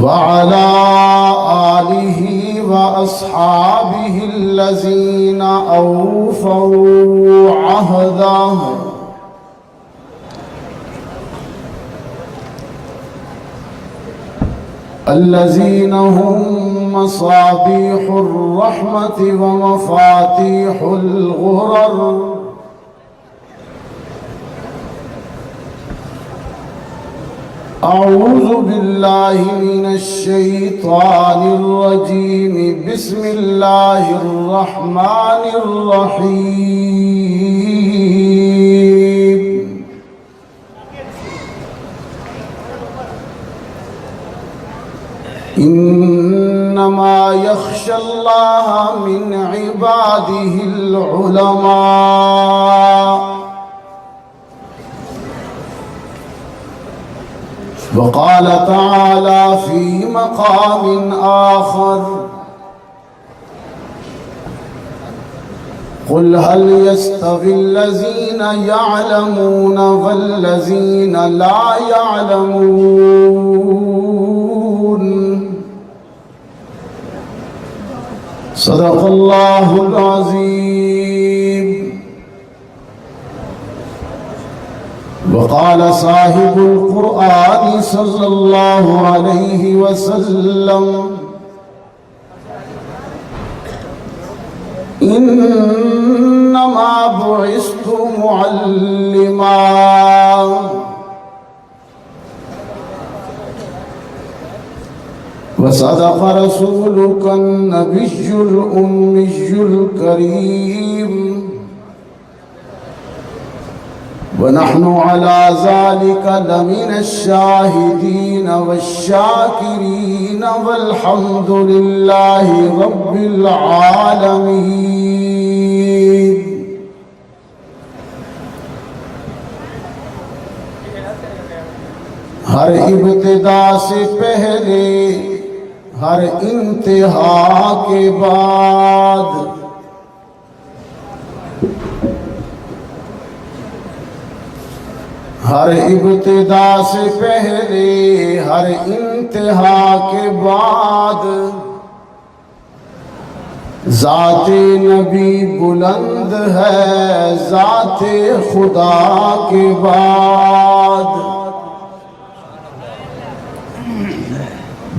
وعلى آله وأصحابه الذين أوفوا عهده الذين هم مصابيح الرحمة ومفاتيح الغرر أعوذ بالله من الشيطان الرجيم بسم الله الرحمن الرحيم إنما يخشى الله من عباده العلماء وقال تعالى في مقام آخر قل هل يستوي الذين يعلمون والذين لا يعلمون صدق الله العظيم وقال صاحب القرآن صلى الله عليه وسلم إنما بعثت معلما وصدق رسولك النبي الأمي الكريم ونحن على ذلك لمن الشاهدين والشاكرين والحمد لله رب العالمين ہر ابتدا سے پہلے ہر انتہا کے بعد ہر ابتدا سے پہلے ہر انتہا کے بعد ذات نبی بلند ہے ذات خدا کے بعد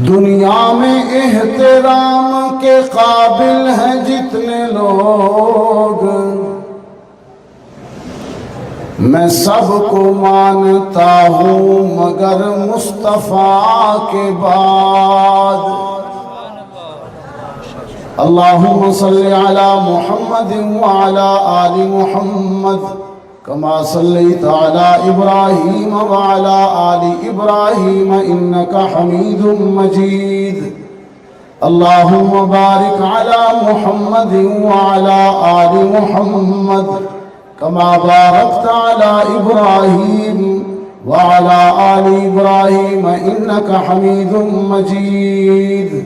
دنیا میں احترام کے قابل ہیں جتنے لوگ میں سب کو مانتا ہوں مگر مصطفیٰ کے بعد اللہم صلی علی محمد وعلی آل محمد کما صلیت علی ابراہیم وعلی آل ابراہیم انکا حمید مجید اللہم بارک علی محمد وعلی آل محمد كما باركت على إبراهيم وعلى آل إبراهيم إنك حميد مجيد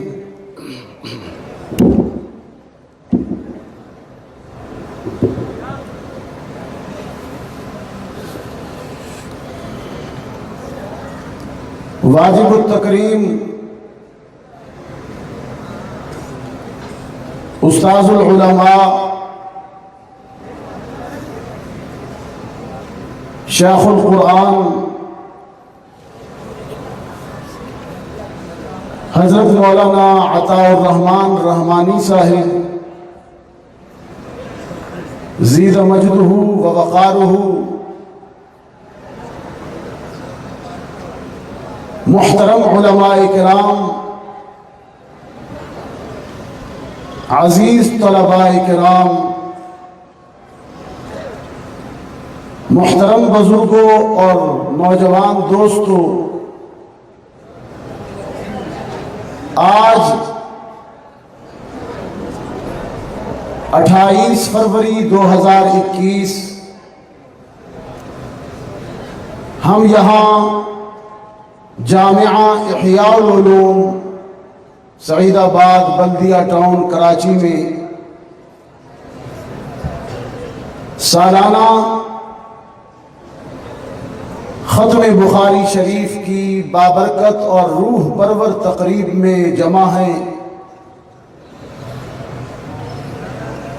واجب التکریم استاذ العلماء شیخ القرآن حضرت مولانا عطاء الرحمن رحمانی صاحب زید مجدہ و وقارہ محترم علماء کرام عزیز طلباء کرام محترم بزرگوں اور نوجوان دوستوں آج 28 فروری 2021 ہم یہاں جامعہ احیاء العلوم سعید آباد بلدیہ ٹاؤن کراچی میں سالانہ ختم بخاری شریف کی بابرکت اور روح پرور تقریب میں جمع ہیں۔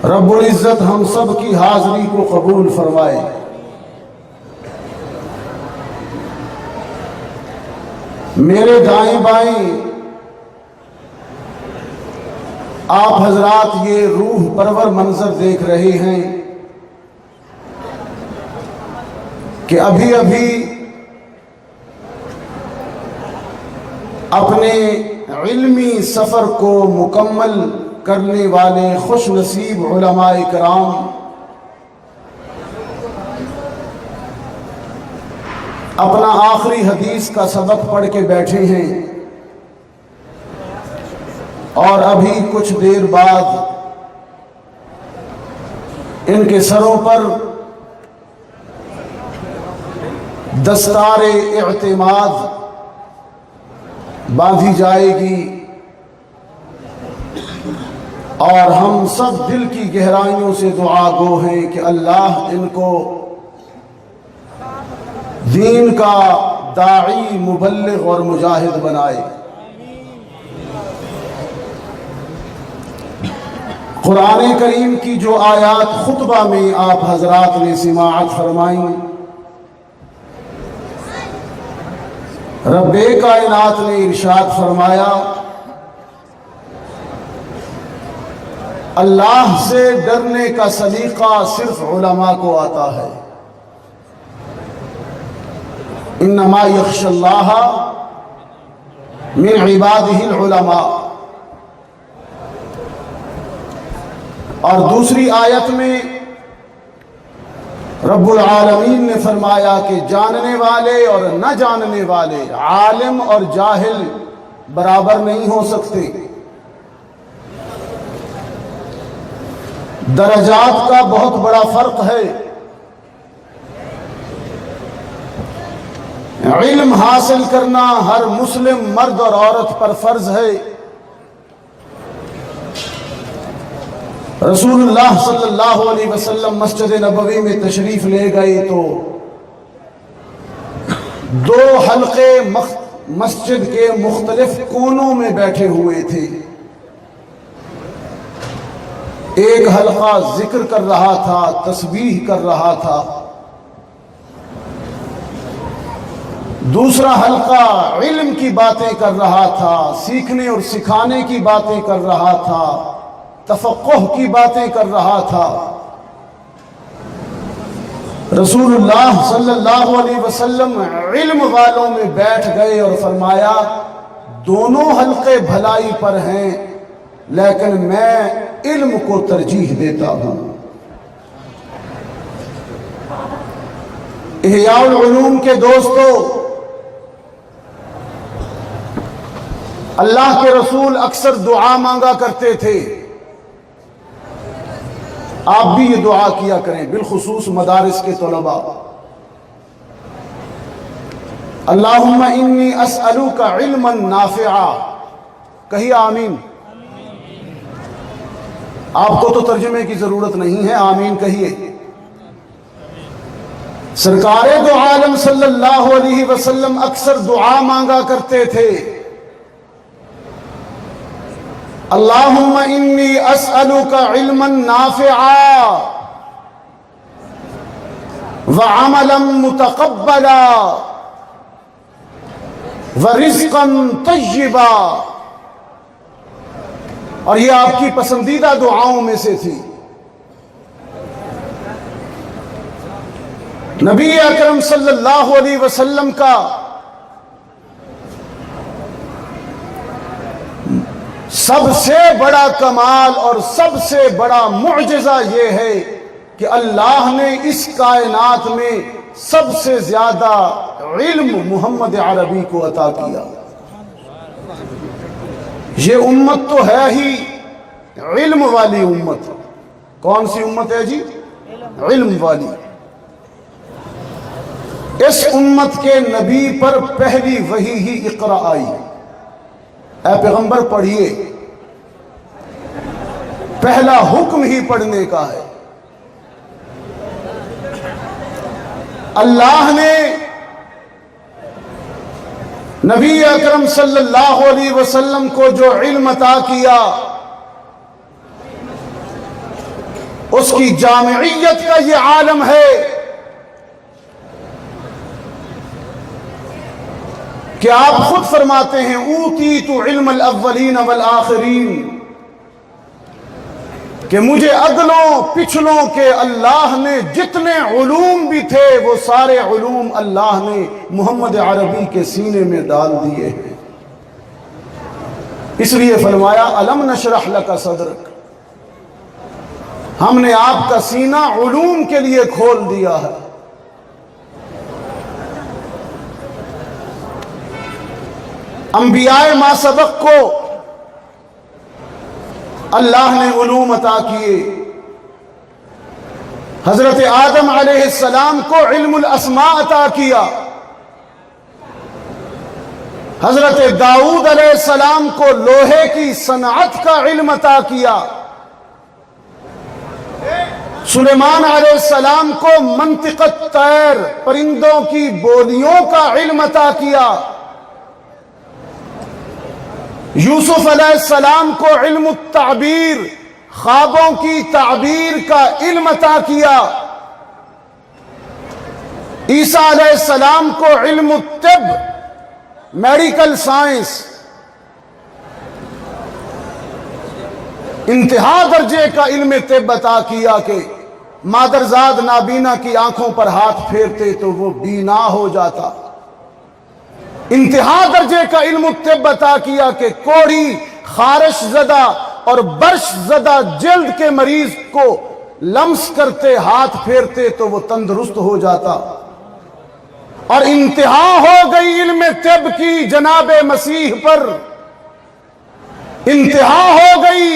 رب العزت ہم سب کی حاضری کو قبول فرمائے۔ میرے دائیں بائیں آپ حضرات یہ روح پرور منظر دیکھ رہے ہیں کہ ابھی اپنے علمی سفر کو مکمل کرنے والے خوش نصیب علماء کرام اپنا آخری حدیث کا سبق پڑھ کے بیٹھے ہیں، اور ابھی کچھ دیر بعد ان کے سروں پر دستار اعتماد باندھی جائے گی، اور ہم سب دل کی گہرائیوں سے دعا گو ہیں کہ اللہ ان کو دین کا داعی، مبلغ اور مجاہد بنائے۔ قرآن کریم کی جو آیات خطبہ میں آپ حضرات نے سماعت فرمائیں، رب کائنات نے ارشاد فرمایا، اللہ سے ڈرنے کا سلیقہ صرف علماء کو آتا ہے۔ انما یخشی اللہ من عبادہ العلماء۔ اور دوسری آیت میں رب العالمین نے فرمایا کہ جاننے والے اور نہ جاننے والے، عالم اور جاہل برابر نہیں ہو سکتے۔ درجات کا بہت بڑا فرق ہے۔ علم حاصل کرنا ہر مسلم مرد اور عورت پر فرض ہے۔ رسول اللہ صلی اللہ علیہ وسلم مسجد نبوی میں تشریف لے گئے تو دو حلقے مسجد کے مختلف کونوں میں بیٹھے ہوئے تھے۔ ایک حلقہ ذکر کر رہا تھا، تسبیح کر رہا تھا، دوسرا حلقہ علم کی باتیں کر رہا تھا، سیکھنے اور سکھانے کی باتیں کر رہا تھا، تفقہ کی باتیں کر رہا تھا۔ رسول اللہ صلی اللہ علیہ وسلم علم والوں میں بیٹھ گئے اور فرمایا، دونوں حلقے بھلائی پر ہیں، لیکن میں علم کو ترجیح دیتا ہوں۔ احیاء العلوم کے دوستو، اللہ کے رسول اکثر دعا مانگا کرتے تھے، آپ بھی یہ دعا کیا کریں، بالخصوص مدارس کے طلباء۔ اللہم انی اسألوک علما نافعا، کہیے آمین۔ آپ کو تو ترجمے کی ضرورت نہیں ہے، آمین کہیے۔ سرکار دو عالم صلی اللہ علیہ وسلم اکثر دعا مانگا کرتے تھے، اللہم انی اسألوک علما نافعا وعملا متقبلا ورزقا طیبا، اور یہ آپ کی پسندیدہ دعاؤں میں سے تھی۔ نبی اکرم صلی اللہ علیہ وسلم کا سب سے بڑا کمال اور سب سے بڑا معجزہ یہ ہے کہ اللہ نے اس کائنات میں سب سے زیادہ علم محمد عربی کو عطا کیا۔ یہ امت تو ہے ہی علم والی امت۔ کون سی امت ہے جی؟ علم والی۔ اس امت کے نبی پر پہلی وحی ہی اقرا آئی، اے پیغمبر پڑھیے، پہلا حکم ہی پڑھنے کا ہے۔ اللہ نے نبی اکرم صلی اللہ علیہ وسلم کو جو علم عطا کیا اس کی جامعیت کا یہ عالم ہے کہ آپ خود فرماتے ہیں اوتیت علم الاولین والآخرین، کہ مجھے اگلوں پچھلوں کے اللہ نے جتنے علوم بھی تھے وہ سارے علوم اللہ نے محمد عربی کے سینے میں ڈال دیے ہیں۔ اس لیے فرمایا الم نشرح لک صدرک، ہم نے آپ کا سینہ علوم کے لیے کھول دیا ہے۔ انبیاء ما سبق کو اللہ نے علوم عطا کیے۔ حضرت آدم علیہ السلام کو علم الاسماء عطا کیا، حضرت داؤد علیہ السلام کو لوہے کی صنعت کا علم عطا کیا، سلیمان علیہ السلام کو منطق الطیر پرندوں کی بولیوں کا علم عطا کیا، یوسف علیہ السلام کو علم التعبیر خوابوں کی تعبیر کا علم عطا کیا، عیسیٰ علیہ السلام کو علم الطب میڈیکل سائنس انتہا درجے کا علم طب عطا کیا کہ مادرزاد نابینا کی آنکھوں پر ہاتھ پھیرتے تو وہ بینا ہو جاتا، انتہا درجے کا علم طب عطا کیا کہ کوڑی خارش زدہ اور برش زدہ جلد کے مریض کو لمس کرتے ہاتھ پھیرتے تو وہ تندرست ہو جاتا، اور انتہا ہو گئی علم طب کی جناب مسیح پر، انتہا ہو گئی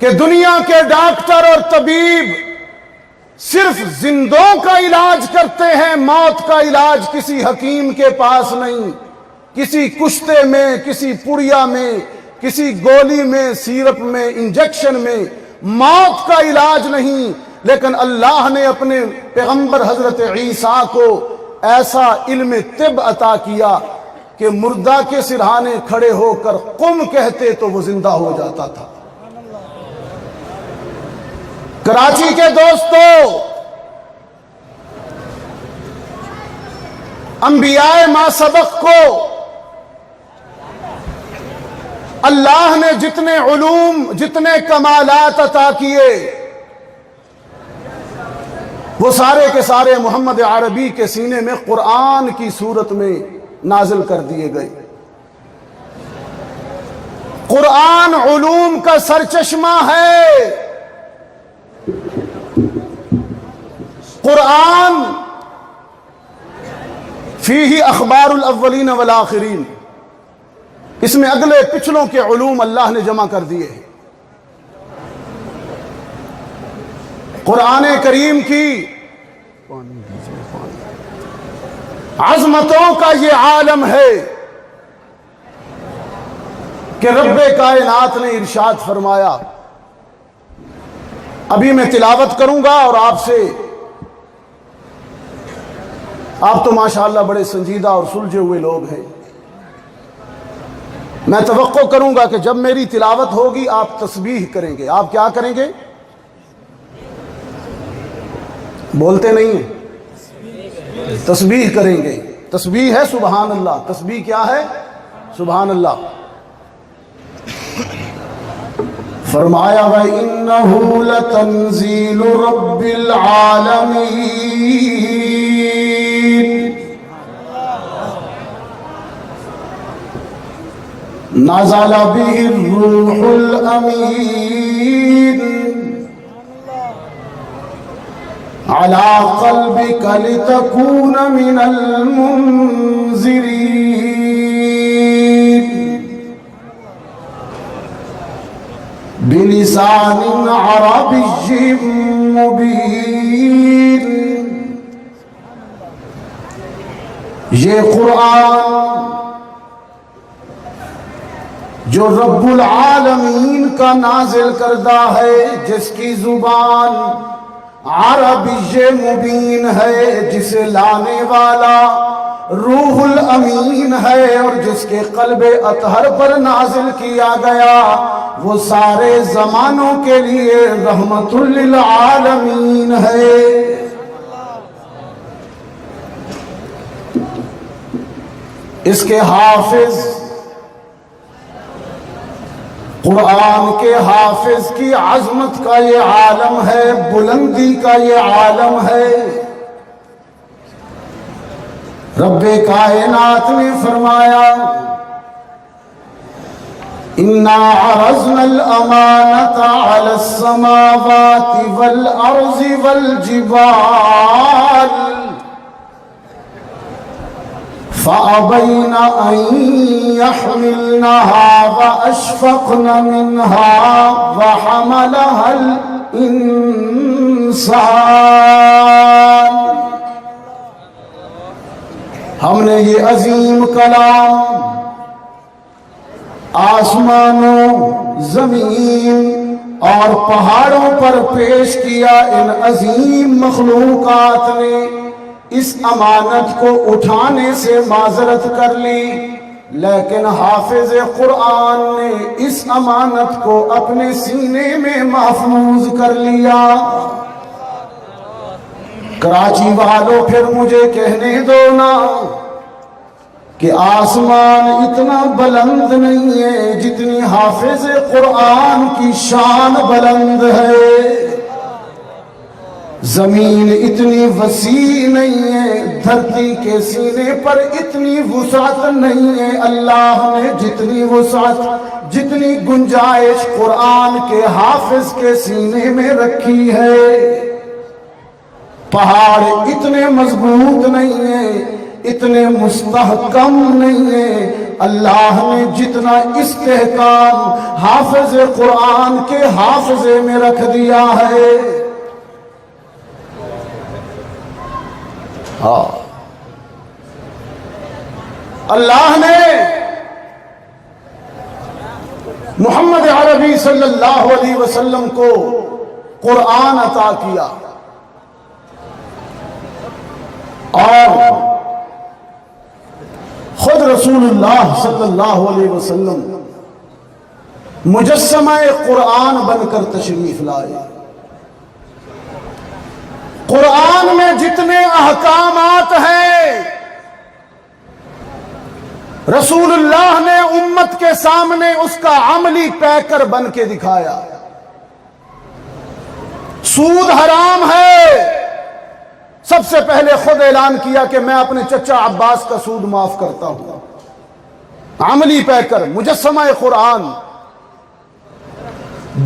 کہ دنیا کے ڈاکٹر اور طبیب صرف زندوں کا علاج کرتے ہیں، موت کا علاج کسی حکیم کے پاس نہیں، کسی کشتے میں، کسی پڑیا میں، کسی گولی میں، سیرپ میں، انجیکشن میں موت کا علاج نہیں، لیکن اللہ نے اپنے پیغمبر حضرت عیسیٰ کو ایسا علم طب عطا کیا کہ مردہ کے سرہانے کھڑے ہو کر قم کہتے تو وہ زندہ ہو جاتا تھا۔ کراچی کے دوستو، انبیاء ما سبق کو اللہ نے جتنے علوم جتنے کمالات عطا کیے وہ سارے کے سارے محمد عربی کے سینے میں قرآن کی صورت میں نازل کر دیے گئے۔ قرآن علوم کا سرچشمہ ہے، قرآن فیہ اخبار الاولین والآخرین، اس میں اگلے پچھلوں کے علوم اللہ نے جمع کر دیے ہیں۔ قرآن کریم کی عظمتوں کا یہ عالم ہے کہ رب کائنات نے ارشاد فرمایا، ابھی میں تلاوت کروں گا اور آپ تو ماشاءاللہ بڑے سنجیدہ اور سلجھے ہوئے لوگ ہیں، میں توقع کروں گا کہ جب میری تلاوت ہوگی آپ تسبیح کریں گے۔ آپ کیا کریں گے؟ بولتے نہیں ہیں، تسبیح کریں گے۔ تسبیح ہے سبحان اللہ، تسبیح کیا ہے؟ سبحان اللہ۔ فرمایا وَإِنَّهُ لَتَنزِيلُ رَبِّ الْعَالَمِينَ، نزل به الروح الأمين على قلبك لتكون من المنذرين بلسان عربي مبين۔ یہ قرآن جو رب العالمین کا نازل کردہ ہے، جس کی زبان عربی مبین ہے، جسے لانے والا روح الامین ہے، اور جس کے قلب اطہر پر نازل کیا گیا وہ سارے زمانوں کے لیے رحمت للعالمین ہے۔ اس کے حافظ، قرآن کے حافظ کی عظمت کا یہ عالم ہے، بلندی کا یہ عالم ہے۔ رب کائنات نے فرمایا اِنَّا عَرَضْنَا الْأَمَانَةَ عَلَى السَّمَاوَاتِ وَالْأَرْضِ وَالْجِبَالِ فَأَبَيْنَ أَن يَحْمِلْنَهَا وَأَشْفَقْنَ مِنْهَا وَحَمَلَهَا الْإِنسَانُ۔ ہم نے یہ عظیم کلام آسمانوں، زمین اور پہاڑوں پر پیش کیا۔ ان عظیم مخلوقات نے اس امانت کو اٹھانے سے معذرت کر لی، لیکن حافظ قرآن نے اس امانت کو اپنے سینے میں محفوظ کر لیا۔ کراچی والوں پھر مجھے کہنے دو نا کہ آسمان اتنا بلند نہیں ہے جتنی حافظ قرآن کی شان بلند ہے، زمین اتنی وسیع نہیں ہے، دھرتی کے سینے پر اتنی وسعت نہیں ہے۔ اللہ نے جتنی وسعت، جتنی گنجائش قرآن کے حافظ کے سینے میں رکھی ہے۔ پہاڑ اتنے مضبوط نہیں ہیں، اتنے مستحکم نہیں ہیں، اللہ نے جتنا استحکام حافظ قرآن کے حافظے میں رکھ دیا ہے۔ اللہ نے محمد عربی صلی اللہ علیہ وسلم کو قرآن عطا کیا، اور خود رسول اللہ صلی اللہ علیہ وسلم مجسمہ قرآن بن کر تشریف لائے۔ قرآن میں جتنے احکامات ہیں رسول اللہ نے امت کے سامنے اس کا عملی پیکر بن کے دکھایا۔ سود حرام ہے، سب سے پہلے خود اعلان کیا کہ میں اپنے چچا عباس کا سود معاف کرتا ہوں۔ عملی پیکر مجسمہ قرآن۔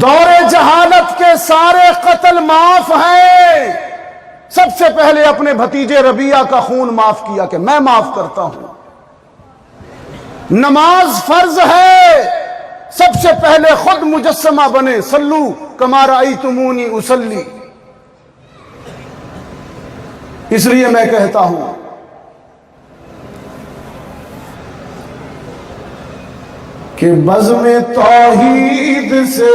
دور جہالت کے سارے قتل معاف ہیں، سب سے پہلے اپنے بھتیجے ربیعہ کا خون معاف کیا کہ میں معاف کرتا ہوں۔ نماز فرض ہے، سب سے پہلے خود مجسمہ بنے، صلو کما رأیتمونی اصلی۔ اس لیے میں کہتا ہوں کہ بزم توحید سے،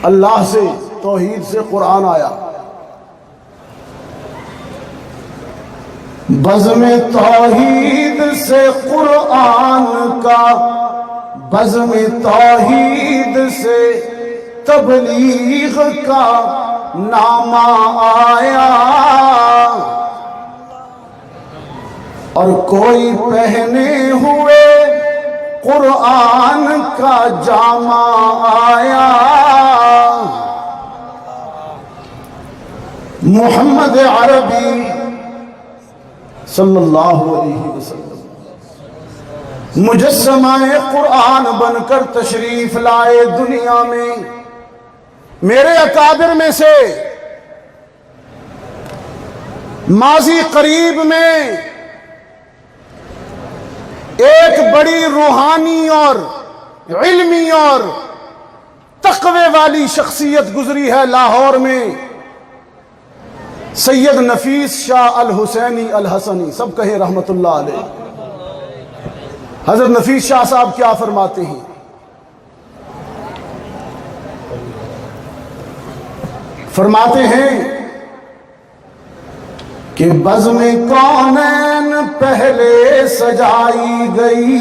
اللہ سے، توحید سے قرآن آیا۔ بزم توحید سے قرآن کا، بزم توحید سے تبلیغ کا نامہ آیا، اور کوئی پہنے ہوئے قرآن کا جامہ آیا۔ محمد عربی صلی اللہ علیہ وسلم مجسمہ قرآن بن کر تشریف لائے دنیا میں۔ میرے اکابر میں سے ماضی قریب میں ایک بڑی روحانی اور علمی اور تقوی والی شخصیت گزری ہے لاہور میں، سید نفیس شاہ الحسینی الحسنی، سب کہے رحمت اللہ علیہ۔ حضرت نفیس شاہ صاحب کیا فرماتے ہیں؟ فرماتے ہیں کہ بزم کونین پہلے سجائی گئی،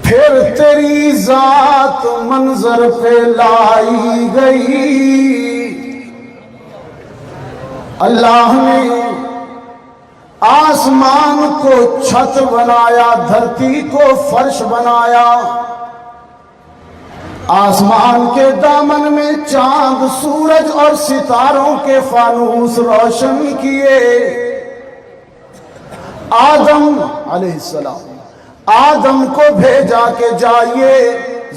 پھر تیری ذات منظر پہ لائی گئی۔ اللہ نے آسمان کو چھت بنایا، دھرتی کو فرش بنایا، آسمان کے دامن میں چاند، سورج اور ستاروں کے فانوس روشن کیے۔ آدم علیہ السلام، آدم کو بھیجا کہ جائیے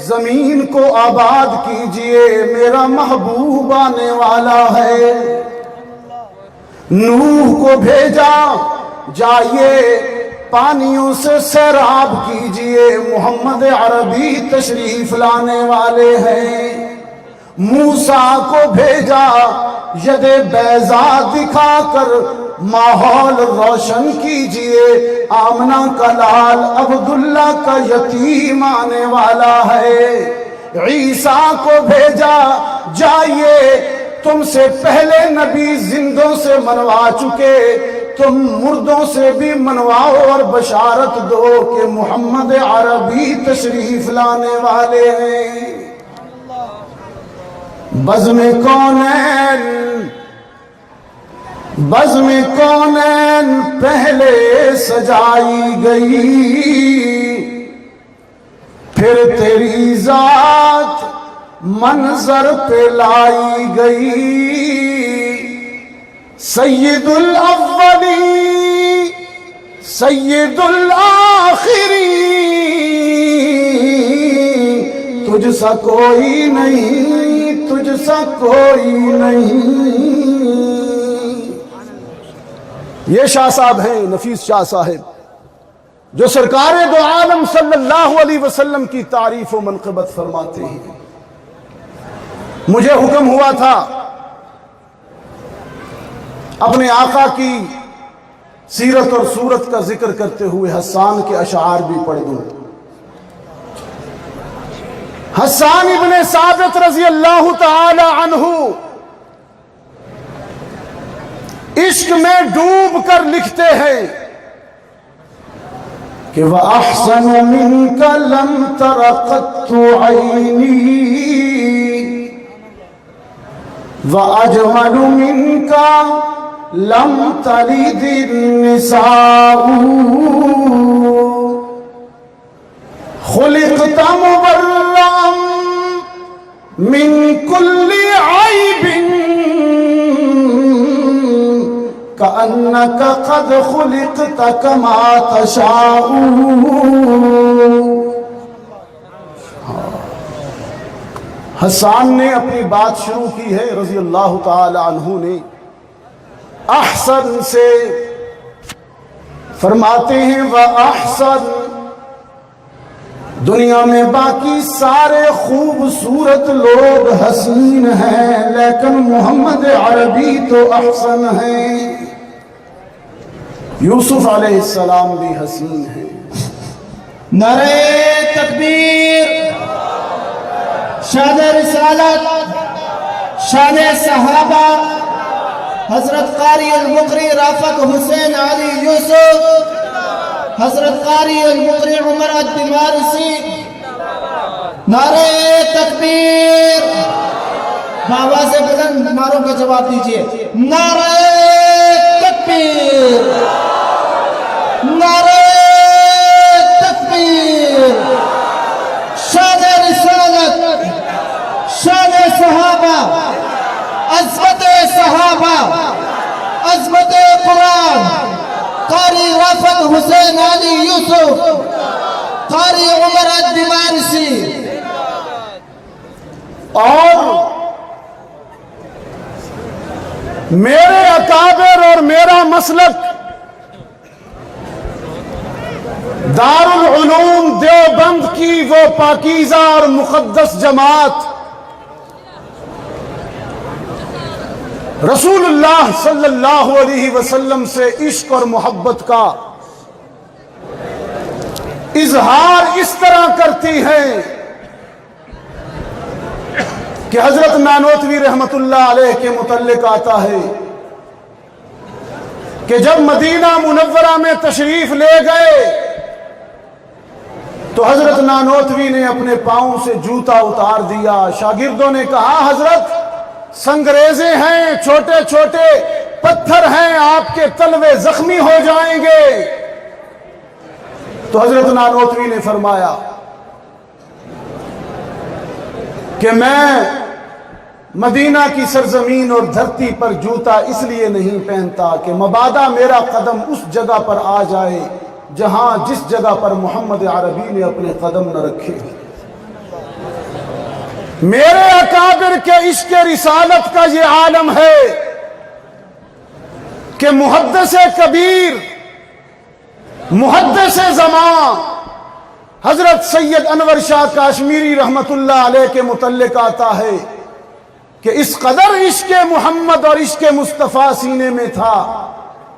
زمین کو آباد کیجئے، میرا محبوب آنے والا ہے۔ نوح کو بھیجا، جائیے پانیوں سے سیراب کیجئے، محمد عربی تشریف لانے والے ہیں۔ موسیٰ کو بھیجا، ید بیضا دکھا کر ماحول روشن کیجئے، آمنہ کا لال عبداللہ کا یتیم آنے والا ہے۔ عیسیٰ کو بھیجا، جائیے تم سے پہلے نبی زندوں سے منوا چکے، تم مردوں سے بھی منواؤ اور بشارت دو کہ محمد عربی تشریف لانے والے ہیں۔ بزم کونین پہلے سجائی گئی، پھر تیری ذات منظر پہ لائی گئی۔ سید الاولی سید الآخری، تجھ سا کوئی نہیں، تجھ سا کوئی نہیں۔ یہ شاہ صاحب ہیں، نفیس شاہ صاحب، جو سرکار دو عالم صلی اللہ علیہ وسلم کی تعریف و منقبت فرماتے ہیں۔ مجھے حکم ہوا تھا اپنے آقا کی سیرت اور صورت کا ذکر کرتے ہوئے حسان کے اشعار بھی پڑھ دوں۔ حسان ابن ثابت رضی اللہ تعالی عنہ عشق میں ڈوب کر لکھتے ہیں کہ وَأَحْسَنُ مِنْكَ لَمْ تَرَ قَطُّ عَيْنِي وَأَجْمَلُ مِنْكَ لَمْ تَلِدِ النِّسَاءُ خُلِقْتَ مُبَرَّأً مِنْ كُلِّ عَيْبٍ كَأَنَّكَ قَدْ خُلِقْتَ كَمَا تَشَاءُ۔ حسان نے اپنی بات شروع کی ہے رضی اللہ تعالی عنہ نے احسن سے، فرماتے ہیں وَأَحْسَن، دنیا میں باقی سارے خوبصورت لوگ حسین ہیں، لیکن محمد عربی تو احسن ہیں۔ یوسف علیہ السلام بھی حسین ہیں۔ نعرہ تکبیر، شان رسالت، شان صحابہ، حضرت قاری المقری رافق حسین علی یوسف، حضرت قاری المقری عمر الدمارسی، نعرہ تکبیر، آواز بلند نعروں کا جواب دیجئے، نعرہ تکبیر، نعرہ تکبیر، شان رسالت، شان صحابہ، عظمت صحابہ، عظمت قرآن، قاری رافق حسین علی یوسف، قاری عمر الدمارسی۔ اور میرے اکابر اور میرا مسلک دارالعلوم دیوبند کی وہ پاکیزہ اور مقدس جماعت رسول اللہ صلی اللہ علیہ وسلم سے عشق اور محبت کا اظہار اس طرح کرتی ہے کہ حضرت نانوتوی رحمت اللہ علیہ کے متعلق آتا ہے کہ جب مدینہ منورہ میں تشریف لے گئے تو حضرت نانوتوی نے اپنے پاؤں سے جوتا اتار دیا. شاگردوں نے کہا حضرت سنگریزے ہیں, چھوٹے چھوٹے پتھر ہیں, آپ کے تلوے زخمی ہو جائیں گے. تو حضرت نانوتوی نے فرمایا کہ میں مدینہ کی سرزمین اور دھرتی پر جوتا اس لیے نہیں پہنتا کہ مبادا میرا قدم اس جگہ پر آ جائے جہاں جس جگہ پر محمد عربی نے اپنے قدم نہ رکھے. میرے اکابر کے عشق رسالت کا یہ عالم ہے کہ محدث کبیر, محدث زمان حضرت سید انور شاہ کاشمیری رحمت اللہ علیہ کے متعلق آتا ہے کہ اس قدر عشق محمد اور عشق مصطفیٰ سینے میں تھا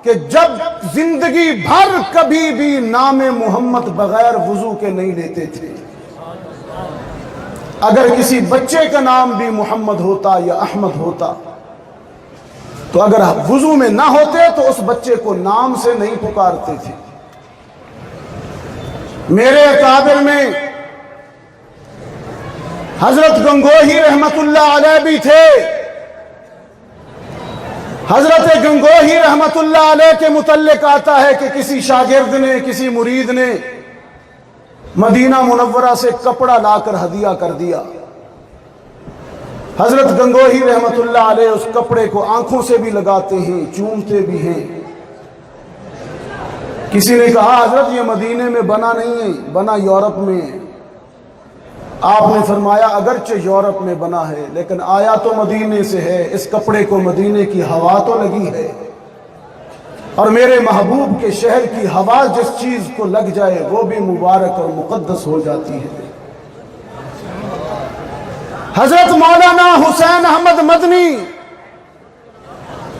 کہ جب زندگی بھر کبھی بھی نام محمد بغیر وضو کے نہیں لیتے تھے. اگر کسی بچے کا نام بھی محمد ہوتا یا احمد ہوتا تو اگر وضو میں نہ ہوتے تو اس بچے کو نام سے نہیں پکارتے تھے. میرے اکابر میں حضرت گنگوہی رحمت اللہ علیہ بھی تھے. حضرت گنگوہی رحمت اللہ علیہ کے متعلق آتا ہے کہ کسی شاگرد نے, کسی مرید نے مدینہ منورہ سے کپڑا لا کر ہدیہ کر دیا. حضرت گنگوہی رحمت اللہ علیہ اس کپڑے کو آنکھوں سے بھی لگاتے ہیں, چومتے بھی ہیں. کسی نے کہا حضرت یہ مدینے میں بنا نہیں ہے, بنا یورپ میں. آپ نے فرمایا اگرچہ یورپ میں بنا ہے لیکن آیا تو مدینے سے ہے, اس کپڑے کو مدینے کی ہوا تو لگی ہے, اور میرے محبوب کے شہر کی ہوا جس چیز کو لگ جائے وہ بھی مبارک اور مقدس ہو جاتی ہے. حضرت مولانا حسین احمد مدنی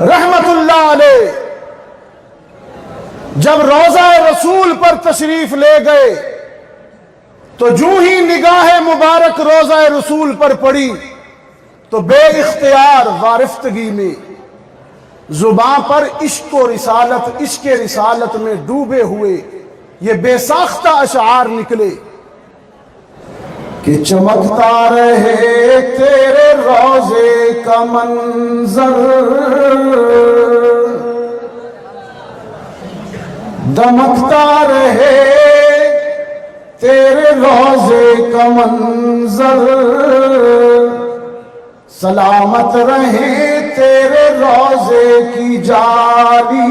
رحمت اللہ علیہ جب روضہ رسول پر تشریف لے گئے تو جو ہی نگاہ مبارک روضہ رسول پر پڑی تو بے اختیار وارفتگی میں زبان پر عشق و رسالت, عشق رسالت میں ڈوبے ہوئے یہ بے ساختہ اشعار نکلے کہ چمکتا رہے تیرے روضے کا منظر, دمکتا رہے تیرے روضے کا منظر, سلامت رہے تیرے روضے کی جالی,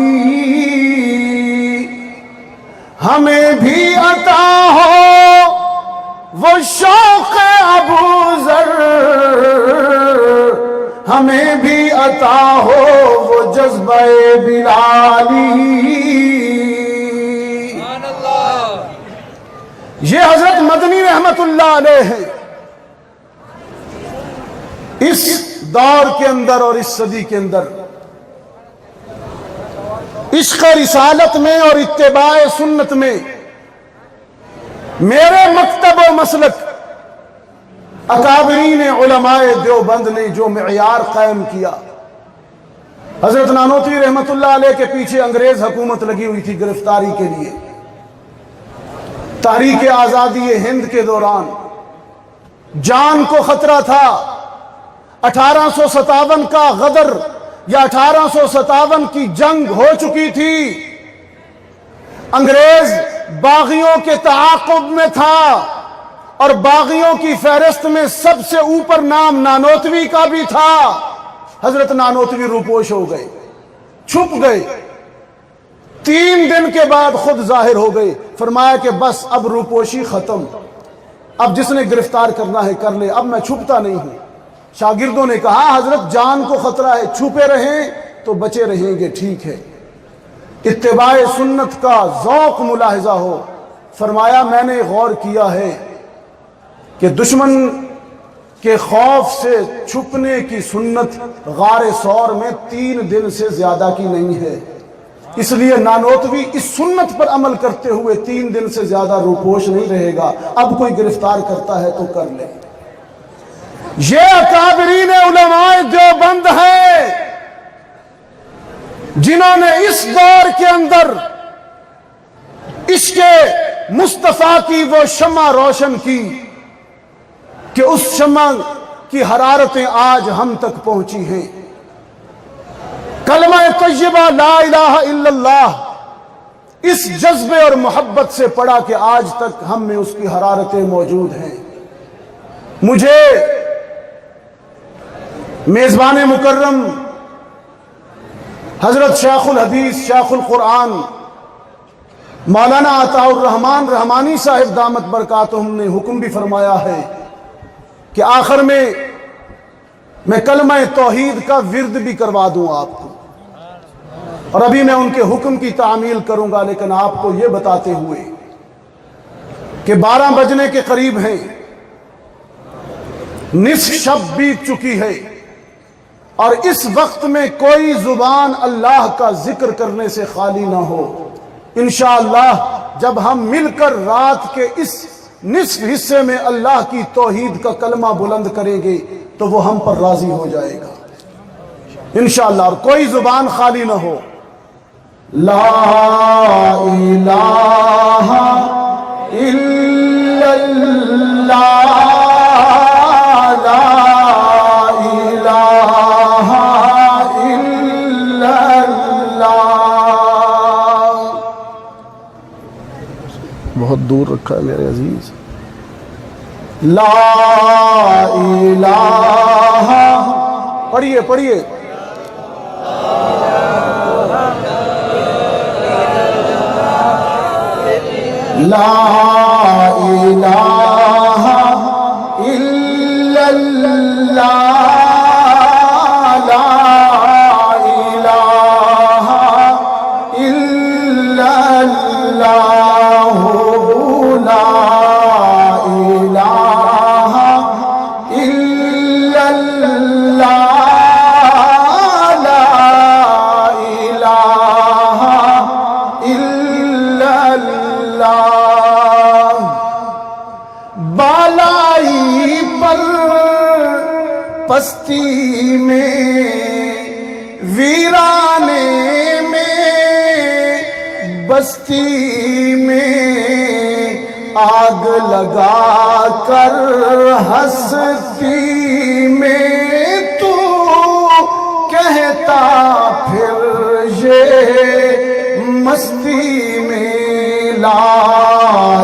ہمیں بھی عطا ہو وہ شوق ابوذر, ہمیں بھی عطا ہو وہ جذبہ بلالی. یہ حضرت مدنی رحمت اللہ علیہ ہے. اس دور کے اندر اور اس صدی کے اندر عشق رسالت میں اور اتباع سنت میں میرے مکتب و مسلک اکابرین علماء دیوبند نے جو معیار قائم کیا. حضرت نانوتوی رحمت اللہ علیہ کے پیچھے انگریز حکومت لگی ہوئی تھی گرفتاری کے لیے. تحریک آزادی ہند کے دوران جان کو خطرہ تھا. 1857 کا غدر یا 1857 کی جنگ ہو چکی تھی. انگریز باغیوں کے تعاقب میں تھا اور باغیوں کی فہرست میں سب سے اوپر نام نانوتوی کا بھی تھا. حضرت نانوتوی روپوش ہو گئے, چھپ گئے. 3 دن کے بعد خود ظاہر ہو گئے. فرمایا کہ بس اب روپوشی ختم, اب جس نے گرفتار کرنا ہے کر لے, اب میں چھپتا نہیں ہوں. شاگردوں نے کہا حضرت جان کو خطرہ ہے, چھپے رہیں تو بچے رہیں گے. ٹھیک ہے. اتباع سنت کا ذوق ملاحظہ ہو. فرمایا میں نے غور کیا ہے کہ دشمن کے خوف سے چھپنے کی سنت غار ثور میں 3 دن سے زیادہ کی نہیں ہے. اس لیے نانوتوی اس سنت پر عمل کرتے ہوئے 3 دن سے زیادہ روپوش نہیں رہے گا. اب کوئی گرفتار کرتا ہے تو کر لے. یہ اکابرین علماء دیوبند ہیں جنہوں نے اس دور کے اندر عشق مصطفیٰ کی وہ شمع روشن کی کہ اس شمع کی حرارتیں آج ہم تک پہنچی ہیں۔ کلمہ طیبہ لا الہ الا اللہ اس جذبے اور محبت سے پڑھا کہ آج تک ہم میں اس کی حرارتیں موجود ہیں۔ مجھے میزبان مکرم حضرت شیخ الحدیث شیخ القرآن مولانا عطاء الرحمان رحمانی صاحب دامت برکاتہم نے حکم بھی فرمایا ہے کہ آخر میں کلمہ توحید کا ورد بھی کروا دوں آپ کو، اور ابھی میں ان کے حکم کی تعمیل کروں گا، لیکن آپ کو یہ بتاتے ہوئے کہ 12 بجنے کے قریب ہیں، نصف شب بیت چکی ہے، اور اس وقت میں کوئی زبان اللہ کا ذکر کرنے سے خالی نہ ہو۔ انشاءاللہ جب ہم مل کر رات کے اس نصف حصے میں اللہ کی توحید کا کلمہ بلند کریں گے تو وہ ہم پر راضی ہو جائے گا انشاءاللہ، اور کوئی زبان خالی نہ ہو۔ لا الہ الا اللہ، لا الہ الا اللہ۔ بہت دور رکھا ہے میرے عزیز۔ لا الہ، پڑھیے پڑھیے، لا الہ الا اللہ، لا الہ الا اللہ، لا الہ الا اللہ، لا الہ الا اللہ۔ بالائی پر پستی میں ویرانے میں بستی میں آگ لگا کر ہستی میں تو کہتا پھر یہ مستی میں لا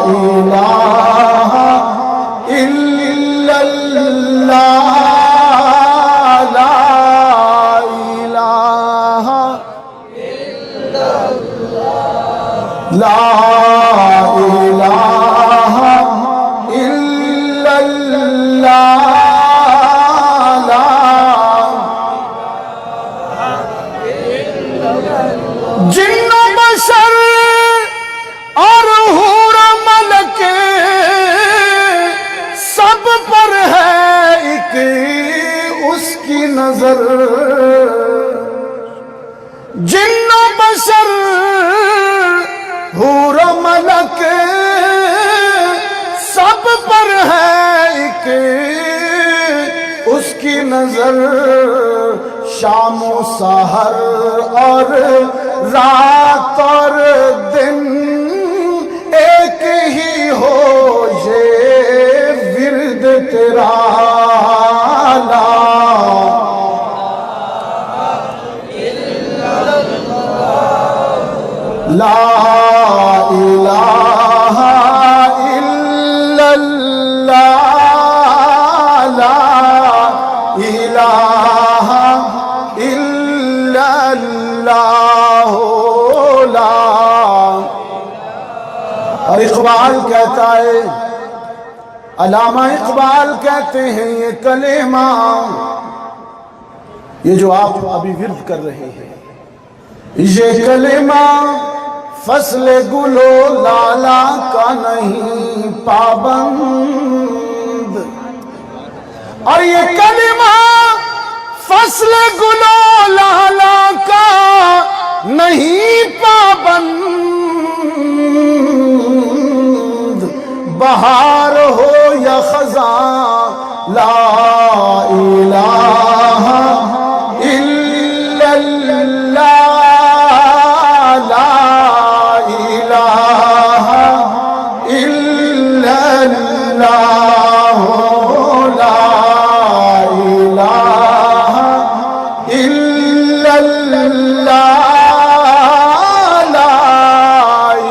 الہ الا اللہ، لا الہ الا اللہ، لا الہ الا اللہ، لا جن و بشر اور حور ملک سب پر ہے ایک اس کی نظر، جن و بشر حور ملک سب پر ہے ایک اس کی نظر، شام و سحر اور رات اور دن ایک ہی ہو یہ ورد تیرا، لا لا الہ الا اللہ، لا الہ الا اللہ، لا۔ اور اقبال کہتا ہے، علامہ اقبال کہتے ہیں یہ کلمہ، یہ جو آپ ابھی ورد کر رہے ہیں، یہ کلمہ فصل گلو لالا کا نہیں پابند، اور یہ کلمہ فصل گلو لالا کا نہیں پابند، بہار ہو یا خزاں لا الہ الا اللہ لا الہ الا اللہ لا الہ الا اللہ لا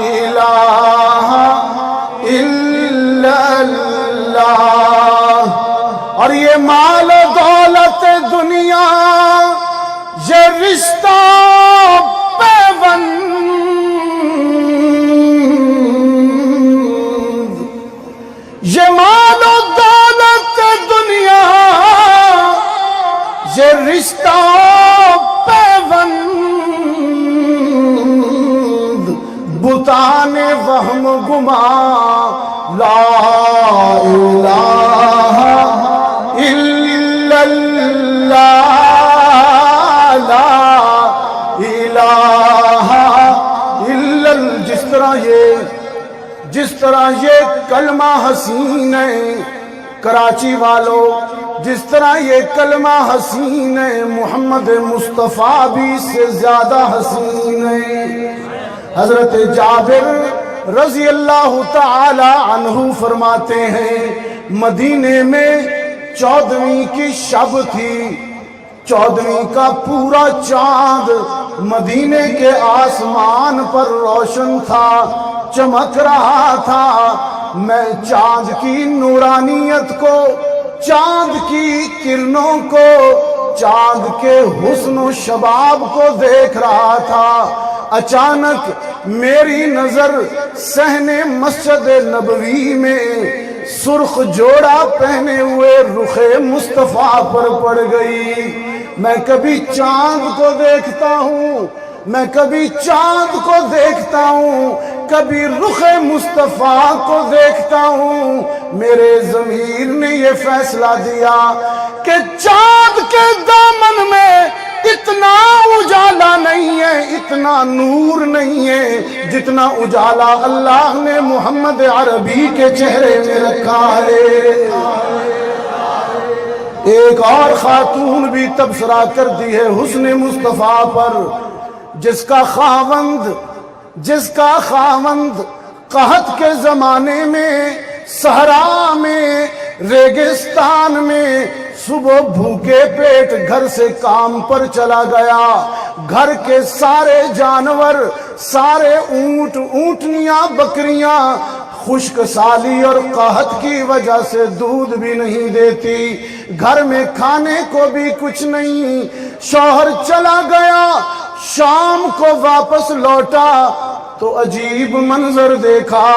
الہ الا اللہ اور یہ مال و دولت دنیا یہ رشتہ پیوند یہ مال و دولت دنیا یہ رشتہ پیوند بتان وہم گما لا الہ الا اللہ لا الہ الا اللہ جس طرح یہ کلمہ حسین ہے کراچی والو جس طرح یہ کلمہ حسین ہے محمد مصطفیٰ بھی اس سے زیادہ حسین ہے حضرت جابر رضی اللہ تعالی عنہ فرماتے ہیں مدینے میں 14ویں کی شب تھی 14ویں کا پورا چاند مدینے کے آسمان پر روشن تھا چمک رہا تھا میں چاند کی نورانیت کو چاند کی کرنوں کو چاند کے حسن و شباب کو دیکھ رہا تھا اچانک میری نظر صحن مسجد نبوی میں سرخ جوڑا پہنے ہوئے رخ مصطفیٰ پر پڑ گئی میں کبھی چاند کو دیکھتا ہوں میں کبھی چاند کو دیکھتا ہوں کبھی رخ مصطفیٰ کو دیکھتا ہوں میرے ضمیر نے یہ فیصلہ دیا کہ چاند کے دامن میں اتنا اجالا نہیں ہے اتنا نور نہیں ہے جتنا اجالا اللہ نے محمد عربی کے چہرے میں رکھا ہے ایک اور خاتون بھی تبصرہ کرتی ہے حسن مصطفیٰ پر جس کا خاوند قحط کے زمانے میں صحرا میں ریگستان میں صبح بھوکے پیٹ گھر سے کام پر چلا گیا گھر کے سارے جانور سارے اونٹ اونٹنیاں بکریاں خشک سالی اور قحط کی وجہ سے دودھ بھی نہیں دیتی گھر میں کھانے کو بھی کچھ نہیں شوہر چلا گیا شام کو واپس لوٹا تو عجیب منظر دیکھا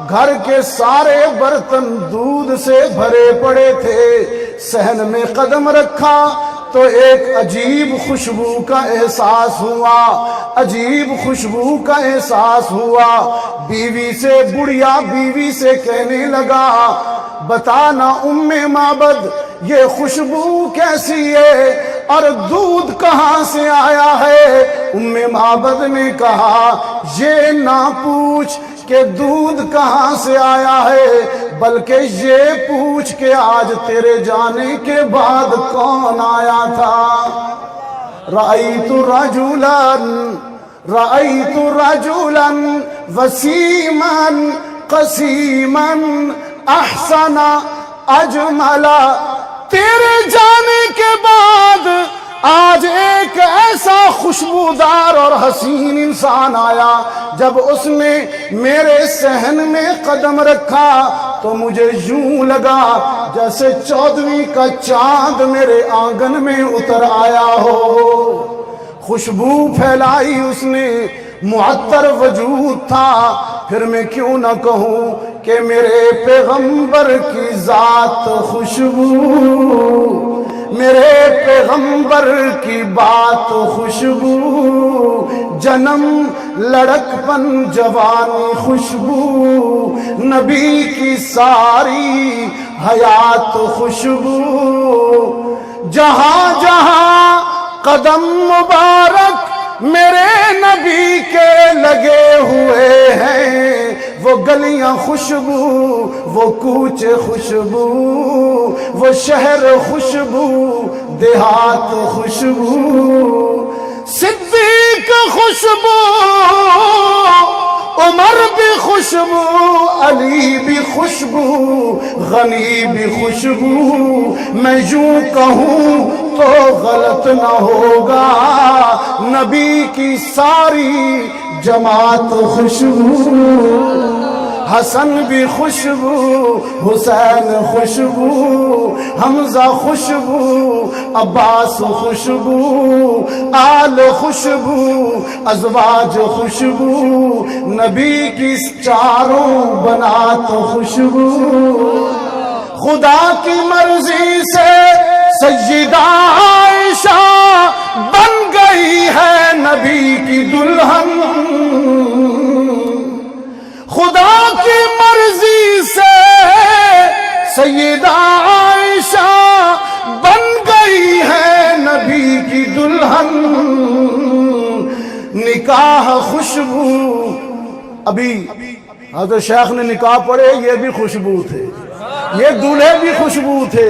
گھر کے سارے برتن دودھ سے بھرے پڑے تھے صحن میں قدم رکھا تو ایک عجیب خوشبو کا احساس ہوا عجیب خوشبو کا احساس ہوا بیوی سے بڑھیا بیوی سے کہنے لگا بتانا ام معبد یہ خوشبو کیسی ہے اور دودھ کہاں سے آیا ہے ام معبد نے کہا یہ نہ پوچھ کہ دودھ کہاں سے آیا ہے بلکہ یہ پوچھ کہ آج تیرے جانے کے بعد کون آیا تھا رأیت رجلا وسیما قسیما احسن اجملا تیرے جانے کے بعد آج ایک ایسا خوشبودار اور حسین انسان آیا جب اس نے میرے صحن میں قدم رکھا تو مجھے یوں لگا جیسے 14ویں کا چاند میرے آنگن میں اتر آیا ہو خوشبو پھیلائی اس نے معطر وجود تھا پھر میں کیوں نہ کہوں کہ میرے پیغمبر کی ذات خوشبو میرے پیغمبر کی بات خوشبو جنم لڑکپن جوانی خوشبو نبی کی ساری حیات خوشبو جہاں جہاں قدم مبارک میرے نبی کے لگے ہوئے ہیں وہ گلیاں خوشبو، وہ کوچے خوشبو، وہ شہر خوشبو، دیہات خوشبو، صدیق خوشبو، عمر بھی خوشبو، علی بھی خوشبو، غنی بھی خوشبو، میں یوں کہوں تو غلط نہ ہوگا، نبی کی ساری جماعت خوشبو، حسن بھی خوشبو، حسین خوشبو، حمزہ خوشبو، عباس خوشبو، آل خوشبو، ازواج خوشبو، نبی کی چاروں بنات خوشبو، خدا کی مرضی سے سیدہ عائشہ بن گئی ہے نبی کی دلہن، خدا کی مرضی سے سیدہ عائشہ بن گئی ہے نبی کی دلہن، نکاح خوشبو، ابھی حضرت شیخ نے نکاح پڑھے، یہ بھی خوشبو تھے، یہ دولہے بھی خوشبو تھے،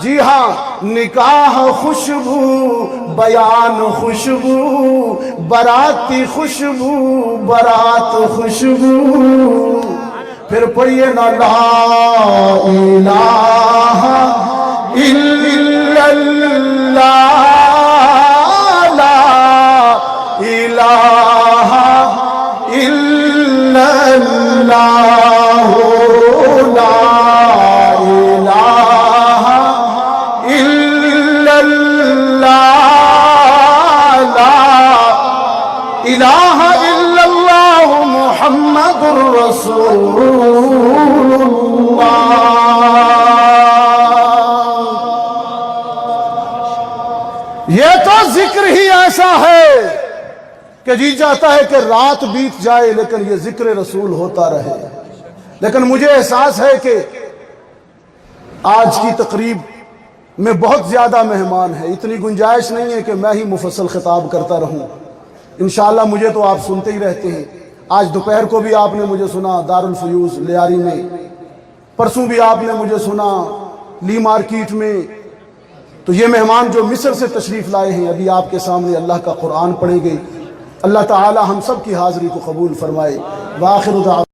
جی ہاں، نکاح خوشبو، بیان خوشبو، باراتی خوشبو، بارات خوشبو، پھر پڑھیے نا لا الہ الا اللہ، لا الہ الا اللہ، لا الہ الا اللہ، لا الہ الا اللہ محمد رسول اللہ۔ یہ تو ذکر ہی ایسا ہے کہ جی چاہتا ہے کہ رات بیت جائے لیکن یہ ذکر رسول ہوتا رہے، لیکن مجھے احساس ہے کہ آج کی تقریب میں بہت زیادہ مہمان ہیں، اتنی گنجائش نہیں ہے کہ میں ہی مفصل خطاب کرتا رہوں، انشاءاللہ مجھے تو آپ سنتے ہی رہتے ہیں، آج دوپہر کو بھی آپ نے مجھے سنا دارالفیوز لیاری میں، پرسوں بھی آپ نے مجھے سنا لی مارکیٹ میں، تو یہ مہمان جو مصر سے تشریف لائے ہیں ابھی آپ کے سامنے اللہ کا قرآن پڑھیں گے، اللہ تعالی ہم سب کی حاضری کو قبول فرمائے۔ وآخر دعوانا